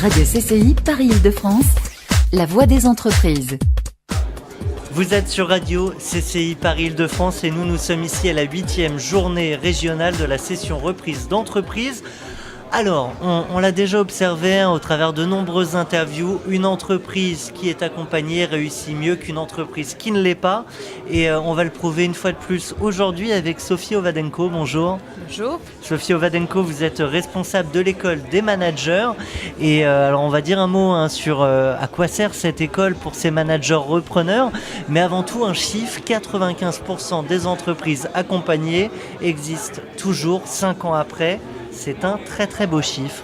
Radio CCI Paris-Île-de-France, la voix des entreprises. Vous êtes sur Radio CCI Paris-Île-de-France et nous sommes ici à la 8e journée régionale de la session reprise d'entreprise. Alors, on l'a déjà observé au travers de nombreuses interviews, une entreprise qui est accompagnée réussit mieux qu'une entreprise qui ne l'est pas. Et on va le prouver une fois de plus aujourd'hui avec Sophie Ovadenko. Bonjour. Bonjour. Sophie Ovadenko, vous êtes responsable de l'école des managers. Et alors on va dire un mot sur à quoi sert cette école pour ces managers repreneurs. Mais avant tout un chiffre, 95% des entreprises accompagnées existent toujours 5 ans après. C'est un très très beau chiffre.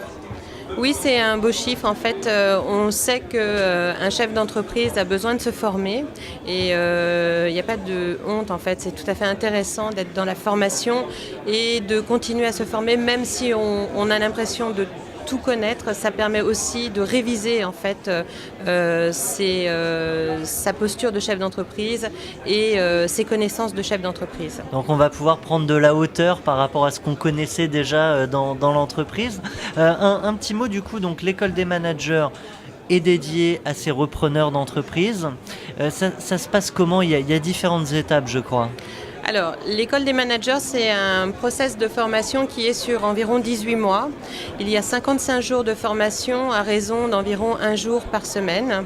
Oui, c'est un beau chiffre. En fait, on sait qu'un chef d'entreprise a besoin de se former et il n'y a pas de honte. En fait, c'est tout à fait intéressant d'être dans la formation et de continuer à se former, même si on a l'impression de tout connaître. Ça permet aussi de réviser en fait sa posture de chef d'entreprise et ses connaissances de chef d'entreprise. Donc on va pouvoir prendre de la hauteur par rapport à ce qu'on connaissait déjà dans l'entreprise. Un petit mot du coup, donc l'école des managers est dédiée à ces repreneurs d'entreprise. Ça se passe comment ? Il y a différentes étapes, je crois. Alors, l'école des managers, c'est un process de formation qui est sur environ 18 mois. Il y a 55 jours de formation à raison d'environ 1 jour par semaine.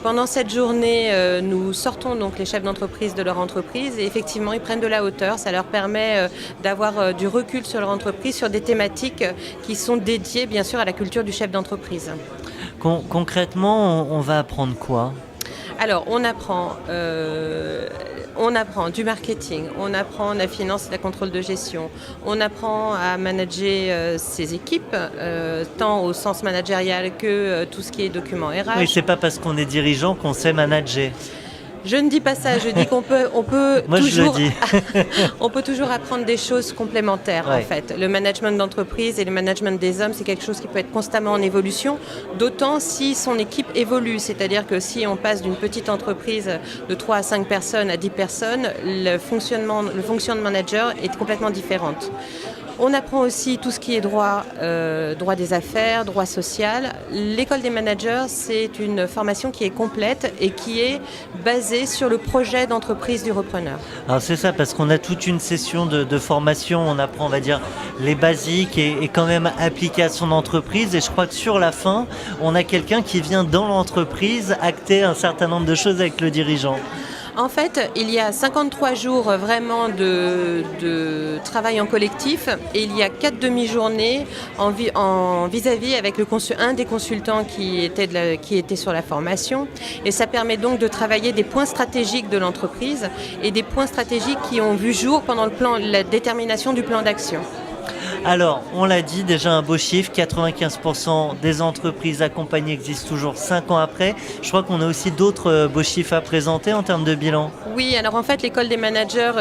Pendant cette journée, nous sortons donc les chefs d'entreprise de leur entreprise et effectivement, ils prennent de la hauteur. Ça leur permet d'avoir du recul sur leur entreprise, sur des thématiques qui sont dédiées bien sûr à la culture du chef d'entreprise. Concrètement, on va apprendre quoi ? Alors, on apprend du marketing, on apprend la finance et la contrôle de gestion, on apprend à manager ses équipes, tant au sens managérial que tout ce qui est documents RH. Oui, c'est pas parce qu'on est dirigeant qu'on sait manager. Je ne dis pas ça, je dis qu'on peut Moi, toujours, je le dis. on peut toujours apprendre des choses complémentaires en fait. Le management d'entreprise et le management des hommes, c'est quelque chose qui peut être constamment en évolution, d'autant si son équipe évolue. C'est-à-dire que si on passe d'une petite entreprise de 3 à 5 personnes à 10 personnes, le fonctionnement de manager est complètement différent. On apprend aussi tout ce qui est droit des affaires, droit social. L'école des managers, c'est une formation qui est complète et qui est basée sur le projet d'entreprise du repreneur. Alors c'est ça, parce qu'on a toute une session de formation, on apprend, on va dire, les basiques et quand même appliquer à son entreprise. Et je crois que sur la fin, on a quelqu'un qui vient dans l'entreprise acter un certain nombre de choses avec le dirigeant. En fait, il y a 53 jours vraiment de travail en collectif et il y a 4 demi-journées en vis-à-vis avec un des consultants qui était sur la formation. Et ça permet donc de travailler des points stratégiques de l'entreprise et des points stratégiques qui ont vu jour pendant la détermination du plan d'action. Alors, on l'a dit, déjà un beau chiffre, 95% des entreprises accompagnées existent toujours 5 ans après. Je crois qu'on a aussi d'autres beaux chiffres à présenter en termes de bilan. Oui, alors en fait, l'école des managers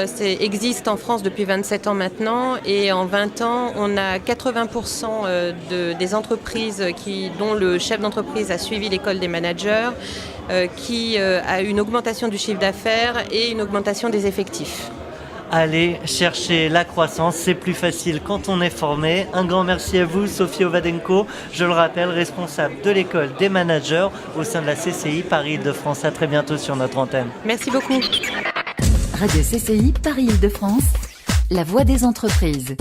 existe en France depuis 27 ans maintenant et en 20 ans, on a 80% des entreprises dont le chef d'entreprise a suivi l'école des managers qui a une augmentation du chiffre d'affaires et une augmentation des effectifs. Allez chercher la croissance, c'est plus facile quand on est formé. Un grand merci à vous, Sophie Ovadenko, je le rappelle, responsable de l'école des managers au sein de la CCI Paris-Île-de-France. À très bientôt sur notre antenne. Merci beaucoup. Radio CCI Paris-Île-de-France, la voix des entreprises.